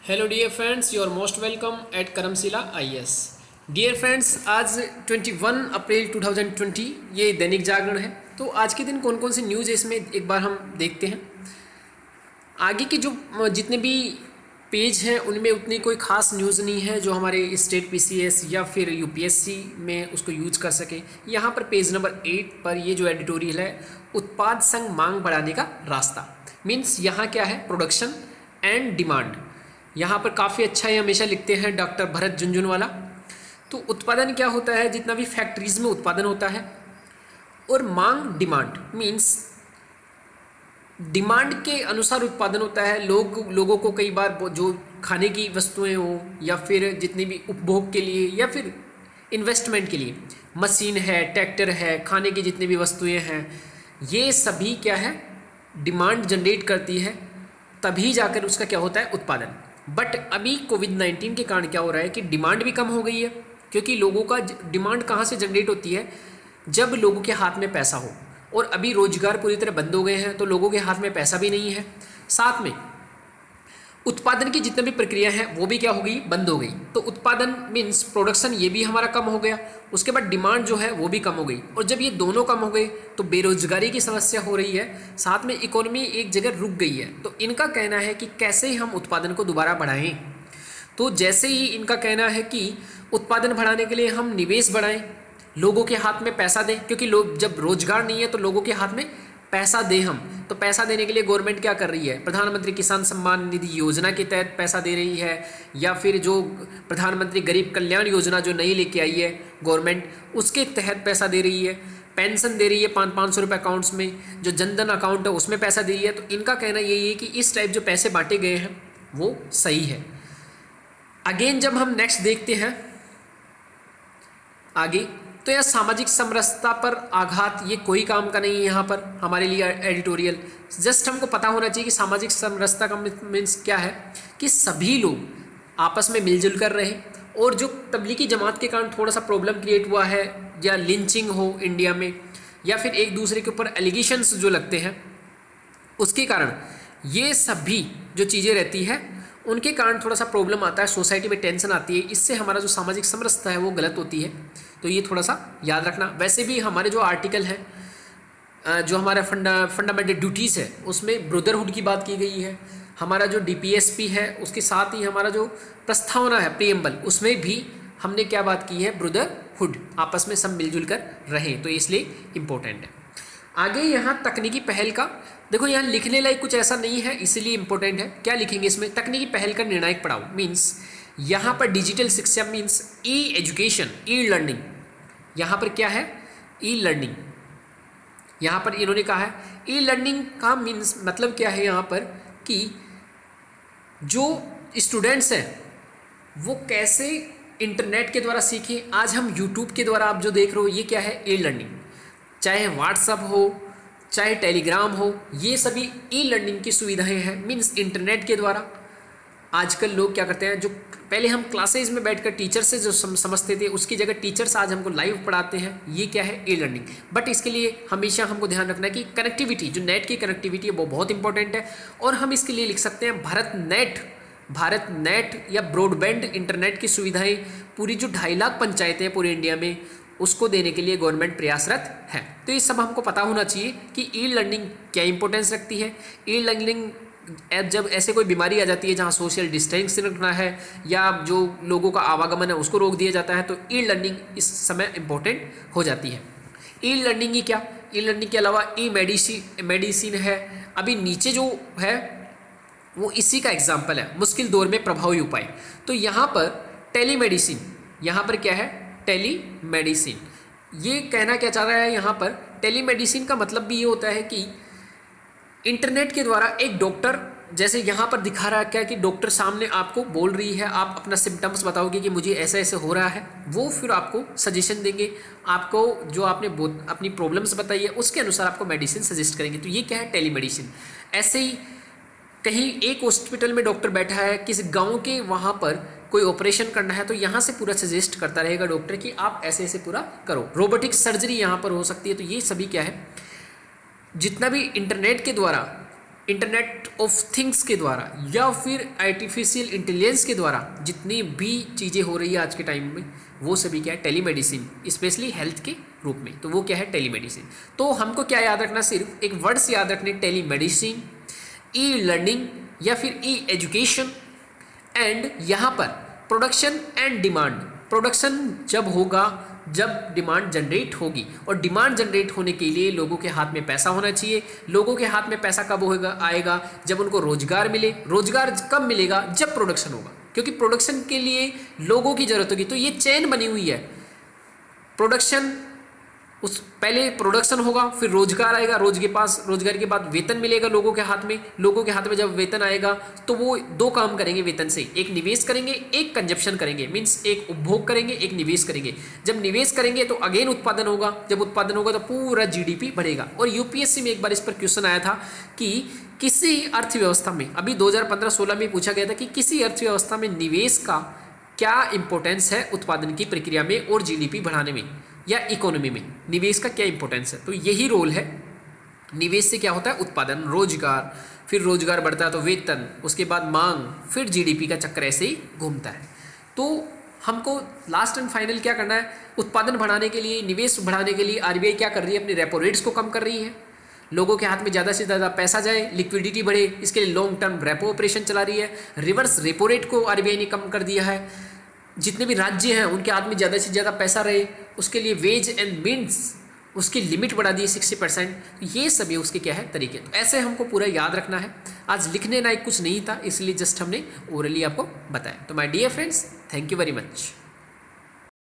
Hello dear friends, you are most welcome at Karmashila IAS. Dear friends, आज 21 अप्रैल 2020 ये दैनिक जागरण है। तो आज के दिन कौन कौन सी न्यूज़ है इसमें एक बार हम देखते हैं। आगे के जो जितने भी पेज हैं उनमें उतनी कोई खास न्यूज़ नहीं है जो हमारे स्टेट पीसीएस या फिर यूपीएससी में उसको यूज कर सके। यहाँ पर पेज नंबर 8 पर ये जो एडिटोरियल है, उत्पाद संग मांग बढ़ाने का रास्ता, मीन्स यहाँ क्या है, प्रोडक्शन एंड डिमांड। यहाँ पर काफ़ी अच्छा ये हमेशा लिखते हैं डॉक्टर भरत झुनझुनवाला। तो उत्पादन क्या होता है, जितना भी फैक्ट्रीज में उत्पादन होता है, और मांग डिमांड मीन्स डिमांड के अनुसार उत्पादन होता है। लोगों को कई बार जो खाने की वस्तुएं हो या फिर जितने भी उपभोग के लिए या फिर इन्वेस्टमेंट के लिए मशीन है, ट्रैक्टर है, खाने की जितनी भी वस्तुएं हैं, ये सभी क्या है, डिमांड जनरेट करती है, तभी जाकर उसका क्या होता है, उत्पादन। बट अभी कोविड-19 के कारण क्या हो रहा है कि डिमांड भी कम हो गई है, क्योंकि लोगों का डिमांड कहाँ से जनरेट होती है, जब लोगों के हाथ में पैसा हो। और अभी रोजगार पूरी तरह बंद हो गए हैं, तो लोगों के हाथ में पैसा भी नहीं है, साथ में उत्पादन की जितनी भी प्रक्रिया है वो भी क्या हो गई, बंद हो गई। तो उत्पादन मीन्स प्रोडक्शन ये भी हमारा कम हो गया, उसके बाद डिमांड जो है वो भी कम हो गई। और जब ये दोनों कम हो गए तो बेरोजगारी की समस्या हो रही है, साथ में इकोनॉमी एक जगह रुक गई है। तो इनका कहना है कि कैसे हम उत्पादन को दोबारा बढ़ाएं। तो जैसे ही इनका कहना है कि उत्पादन बढ़ाने के लिए हम निवेश बढ़ाएं, लोगों के हाथ में पैसा दें, क्योंकि लोग जब रोजगार नहीं है तो लोगों के हाथ में पैसा दें हम। तो पैसा देने के लिए गवर्नमेंट क्या कर रही है, प्रधानमंत्री किसान सम्मान निधि योजना के तहत पैसा दे रही है, या फिर जो प्रधानमंत्री गरीब कल्याण योजना जो नई लेके आई है गवर्नमेंट, उसके तहत पैसा दे रही है। पेंशन दे रही है 500 रुपये अकाउंट्स में, जो जनधन अकाउंट है उसमें पैसा दे रही है। तो इनका कहना यही है कि इस टाइप जो पैसे बांटे गए हैं वो सही है। अगेन जब हम नेक्स्ट देखते हैं आगे, तो यह सामाजिक समरसता पर आघात, ये कोई काम का नहीं है। यहाँ पर हमारे लिए एडिटोरियल जस्ट हमको पता होना चाहिए कि सामाजिक समरसता का मीन्स क्या है, कि सभी लोग आपस में मिलजुल कर रहे। और जो तबलीगी जमात के कारण थोड़ा सा प्रॉब्लम क्रिएट हुआ है, या लिंचिंग हो इंडिया में, या फिर एक दूसरे के ऊपर एलिगेशंस जो लगते हैं, उसके कारण ये सभी जो चीज़ें रहती है उनके कारण थोड़ा सा प्रॉब्लम आता है, सोसाइटी में टेंशन आती है। इससे हमारा जो सामाजिक समरसता है वो गलत होती है। तो ये थोड़ा सा याद रखना। वैसे भी हमारे जो आर्टिकल है, जो हमारा फंडामेंटल ड्यूटीज़ है, उसमें ब्रदरहुड की बात की गई है। हमारा जो डीपीएसपी है उसके साथ ही हमारा जो प्रस्तावना है प्रीएम्बल, उसमें भी हमने क्या बात की है, ब्रदरहुड, आपस में सब मिलजुल कर रहें। तो इसलिए इम्पोर्टेंट है। आगे यहाँ तकनीकी पहल का देखो, यहाँ लिखने लायक कुछ ऐसा नहीं है, इसीलिए इंपॉर्टेंट है। क्या लिखेंगे इसमें, तकनीकी पहल का निर्णायक पड़ाव मीन्स यहाँ पर डिजिटल शिक्षा मीन्स ई एजुकेशन, ई लर्निंग। यहाँ पर क्या है, ई लर्निंग। यहाँ पर इन्होंने कहा है ई लर्निंग का मीन्स मतलब क्या है, यहाँ पर कि जो स्टूडेंट्स हैं वो कैसे इंटरनेट के द्वारा सीखें। आज हम यूट्यूब के द्वारा आप जो देख रहे हो, ये क्या है, ई लर्निंग। चाहे व्हाट्सअप हो, चाहे टेलीग्राम हो, ये सभी ई लर्निंग की सुविधाएं हैं, मीन्स इंटरनेट के द्वारा। आजकल लोग क्या करते हैं, जो पहले हम क्लासेज में बैठकर टीचर से जो समझते थे, उसकी जगह टीचर्स आज हमको लाइव पढ़ाते हैं। ये क्या है, ई लर्निंग। बट इसके लिए हमेशा हमको ध्यान रखना है कि कनेक्टिविटी, जो नेट की कनेक्टिविटी है वो बहुत इंपॉर्टेंट है। और हम इसके लिए लिख सकते हैं भारत नेट या ब्रॉडबैंड इंटरनेट की सुविधाएं पूरी जो 2.5 लाख पंचायतें हैं पूरे इंडिया में, उसको देने के लिए गवर्नमेंट प्रयासरत है। तो ये सब हमको पता होना चाहिए कि ई लर्निंग क्या इंपॉर्टेंस रखती है। ई लर्निंग जब ऐसे कोई बीमारी आ जाती है जहाँ सोशल डिस्टेंस रखना है, या जो लोगों का आवागमन है उसको रोक दिया जाता है, तो ई लर्निंग इस समय इम्पोर्टेंट हो जाती है। ई लर्निंग ही क्या, ई लर्निंग के अलावा ई मेडिसिन है। अभी नीचे जो है वो इसी का एग्जाम्पल है, मुश्किल दौर में प्रभावी उपाय। तो यहाँ पर टेलीमेडिसिन, यहाँ पर क्या है, टेलीमेडिसिन। ये कहना क्या चाह रहा है, यहाँ पर टेलीमेडिसिन का मतलब भी ये होता है कि इंटरनेट के द्वारा एक डॉक्टर, जैसे यहाँ पर दिखा रहा है क्या, कि डॉक्टर सामने आपको बोल रही है, आप अपना सिम्टम्स बताओगे कि मुझे ऐसा ऐसे हो रहा है, वो फिर आपको सजेशन देंगे। आपको जो आपने अपनी प्रॉब्लम्स बताई है उसके अनुसार आपको मेडिसिन सजेस्ट करेंगे। तो ये क्या है, टेलीमेडिसिन। ऐसे ही कहीं एक हॉस्पिटल में डॉक्टर बैठा है किसी गांव के, वहाँ पर कोई ऑपरेशन करना है, तो यहाँ से पूरा सजेस्ट करता रहेगा डॉक्टर कि आप ऐसे ऐसे पूरा करो। रोबोटिक सर्जरी यहाँ पर हो सकती है। तो ये सभी क्या है, जितना भी इंटरनेट के द्वारा इंटरनेट ऑफ थिंग्स के द्वारा या फिर आर्टिफिशियल इंटेलिजेंस के द्वारा जितनी भी चीज़ें हो रही है आज के टाइम में, वो सभी क्या है, टेलीमेडिसिन, स्पेशली हेल्थ के रूप में। तो वो क्या है, टेलीमेडिसिन। तो हमको क्या याद रखना, सिर्फ एक वर्ड्स याद रखने, टेलीमेडिसिन, ई लर्निंग या फिर ई एजुकेशन, एंड यहाँ पर प्रोडक्शन एंड डिमांड। प्रोडक्शन जब होगा जब डिमांड जनरेट होगी, और डिमांड जनरेट होने के लिए लोगों के हाथ में पैसा होना चाहिए। लोगों के हाथ में पैसा कब होगा, आएगा जब उनको रोजगार मिले। रोजगार कब मिलेगा, जब प्रोडक्शन होगा, क्योंकि प्रोडक्शन के लिए लोगों की जरूरत होगी। तो ये चेन बनी हुई है, प्रोडक्शन, उस पहले प्रोडक्शन होगा, फिर रोजगार आएगा, रोजगार के बाद वेतन मिलेगा लोगों के हाथ में। लोगों के हाथ में जब वेतन आएगा तो वो दो काम करेंगे वेतन से, एक निवेश करेंगे, एक कंजप्शन करेंगे, मीन्स एक उपभोग करेंगे, एक निवेश करेंगे। जब निवेश करेंगे तो अगेन उत्पादन होगा, जब उत्पादन होगा तो पूरा जीडीपी बढ़ेगा। और यूपीएससी में एक बार इस पर क्वेश्चन आया था कि किसी अर्थव्यवस्था में, अभी 2015-16 में पूछा गया था कि किसी अर्थव्यवस्था में निवेश का क्या इंपॉर्टेंस है उत्पादन की प्रक्रिया में और जीडीपी बढ़ाने में, या इकोनॉमी में निवेश का क्या इंपॉर्टेंस है। तो यही रोल है, निवेश से क्या होता है, उत्पादन, रोजगार, फिर रोजगार बढ़ता है तो वेतन, उसके बाद मांग, फिर जीडीपी का चक्कर ऐसे ही घूमता है। तो हमको लास्ट एंड फाइनल क्या करना है, उत्पादन बढ़ाने के लिए, निवेश बढ़ाने के लिए आरबीआई क्या कर रही है, अपनी रेपो रेट्स को कम कर रही है, लोगों के हाथ में ज़्यादा से ज़्यादा पैसा जाए, लिक्विडिटी बढ़े, इसके लिए लॉन्ग टर्म रेपो ऑपरेशन चला रही है। रिवर्स रेपो रेट को आरबीआई ने कम कर दिया है, जितने भी राज्य हैं उनके हाथ में ज़्यादा से ज़्यादा पैसा रहे, उसके लिए वेज एंड मीन्स उसकी लिमिट बढ़ा दी 60%। ये सभी उसके क्या है, तरीके। तो ऐसे हमको पूरा याद रखना है। आज लिखने लायक कुछ नहीं था, इसलिए जस्ट हमने ओरली आपको बताया। तो my dear friends, thank you very much.